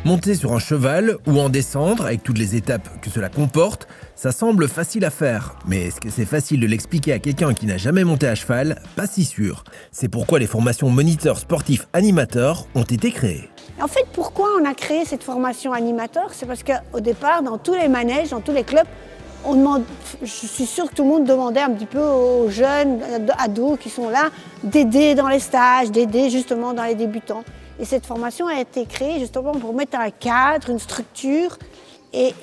Monter sur un cheval ou en descendre avec toutes les étapes que cela comporte, ça semble facile à faire. Mais est-ce que c'est facile de l'expliquer à quelqu'un qui n'a jamais monté à cheval? Pas si sûr. C'est pourquoi les formations moniteurs sportifs animateurs ont été créées. En fait, pourquoi on a créé cette formation animateur? C'est parce qu'au départ, dans tous les manèges, dans tous les clubs, on demande, je suis sûre que tout le monde demandait un petit peu aux jeunes ados qui sont là d'aider dans les stages, d'aider justement dans les débutants. Et cette formation a été créée justement pour mettre un cadre, une structure et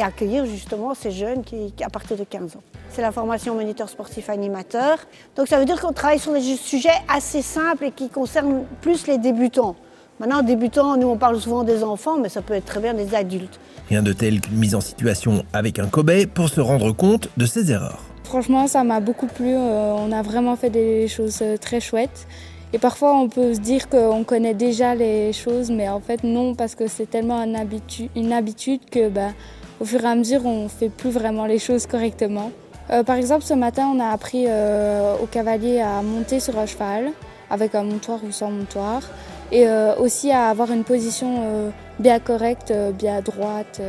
accueillir justement ces jeunes à partir de 15 ans. C'est la formation moniteur sportif animateur. Donc ça veut dire qu'on travaille sur des sujets assez simples et qui concernent plus les débutants. Maintenant, débutants, nous on parle souvent des enfants, mais ça peut être très bien des adultes. Rien de tel qu'une mise en situation avec un cobaye pour se rendre compte de ses erreurs. Franchement, ça m'a beaucoup plu. On a vraiment fait des choses très chouettes. Et parfois, on peut se dire qu'on connaît déjà les choses, mais en fait non, parce que c'est tellement une habitude que au fur et à mesure, on ne fait plus vraiment les choses correctement. Par exemple, ce matin, on a appris aux cavaliers à monter sur un cheval, avec un montoir ou sans montoir, et aussi à avoir une position bien correcte, bien droite,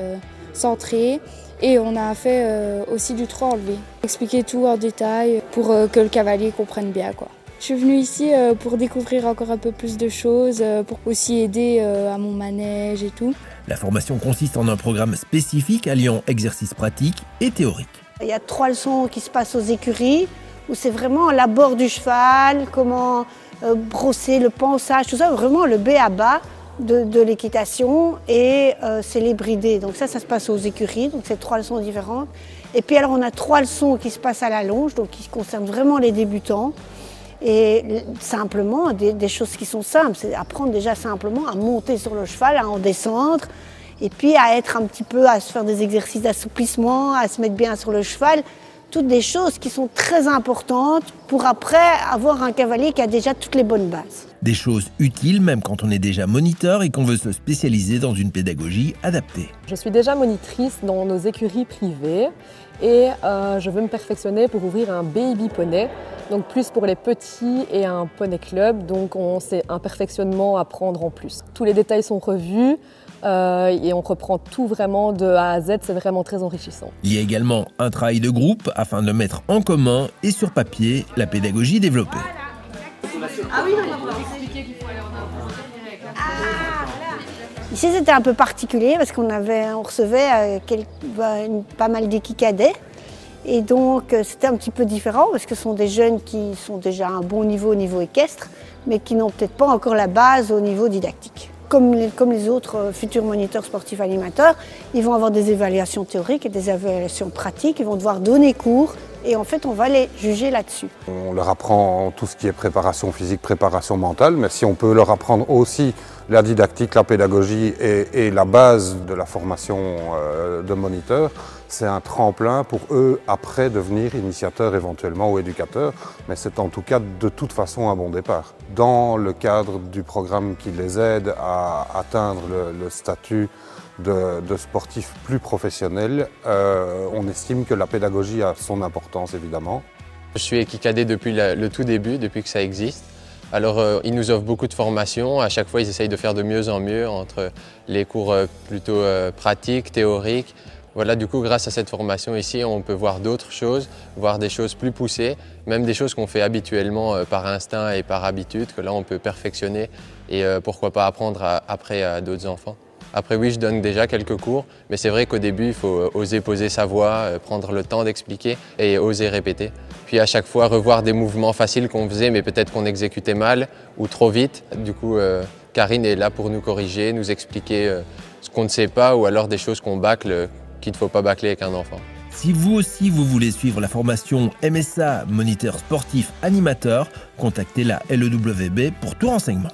centrée. Et on a fait aussi du trot enlevé. Expliquer tout en détail pour que le cavalier comprenne bien, quoi. Je suis venue ici pour découvrir encore un peu plus de choses, pour aussi aider à mon manège et tout. La formation consiste en un programme spécifique alliant exercices pratiques et théoriques. Il y a 3 leçons qui se passent aux écuries, où c'est vraiment l'abord du cheval, comment brosser, le pansage, tout ça, vraiment le B à bas de l'équitation, et c'est les bridés. Donc ça se passe aux écuries, donc c'est 3 leçons différentes. Et puis alors on a 3 leçons qui se passent à la longe, donc qui concernent vraiment les débutants. Et simplement, des choses qui sont simples, c'est apprendre déjà simplement à monter sur le cheval, à en descendre, et puis à être un petit peu, à se faire des exercices d'assouplissement, à se mettre bien sur le cheval. Toutes des choses qui sont très importantes pour après avoir un cavalier qui a déjà toutes les bonnes bases. Des choses utiles même quand on est déjà moniteur et qu'on veut se spécialiser dans une pédagogie adaptée. Je suis déjà monitrice dans nos écuries privées et je veux me perfectionner pour ouvrir un baby poney, donc plus pour les petits et un poney club, donc c'est un perfectionnement à prendre en plus. Tous les détails sont revus. Et on reprend tout vraiment de A à Z, c'est vraiment très enrichissant. Il y a également un travail de groupe afin de mettre en commun et sur papier la pédagogie développée. Ici c'était un peu particulier parce qu'on recevait pas mal d'équicadets. Et donc c'était un petit peu différent parce que ce sont des jeunes qui sont déjà à un bon niveau au niveau équestre, mais qui n'ont peut-être pas encore la base au niveau didactique. Comme les autres futurs moniteurs sportifs animateurs, ils vont avoir des évaluations théoriques et des évaluations pratiques, ils vont devoir donner cours et en fait on va les juger là-dessus. On leur apprend tout ce qui est préparation physique, préparation mentale, mais si on peut leur apprendre aussi la didactique, la pédagogie et la base de la formation de moniteur, c'est un tremplin pour eux après devenir initiateurs éventuellement ou éducateurs, mais c'est en tout cas de toute façon un bon départ. Dans le cadre du programme qui les aide à atteindre le statut de sportif plus professionnel, on estime que la pédagogie a son importance évidemment. Je suis équicadet depuis le tout début, depuis que ça existe. Alors ils nous offrent beaucoup de formations, à chaque fois ils essayent de faire de mieux en mieux entre les cours plutôt pratiques, théoriques. Voilà, du coup, grâce à cette formation ici, on peut voir d'autres choses, voir des choses plus poussées, même des choses qu'on fait habituellement par instinct et par habitude, que là on peut perfectionner et pourquoi pas apprendre après à d'autres enfants. Après oui, je donne déjà quelques cours, mais c'est vrai qu'au début, il faut oser poser sa voix, prendre le temps d'expliquer et oser répéter. Puis à chaque fois, revoir des mouvements faciles qu'on faisait, mais peut-être qu'on exécutait mal ou trop vite. Du coup, Karine est là pour nous corriger, nous expliquer ce qu'on ne sait pas ou alors des choses qu'on bâcle, qu'il ne faut pas bâcler avec un enfant. Si vous aussi vous voulez suivre la formation MSA Moniteur Sportif Animateur, contactez la LEWB pour tout renseignement.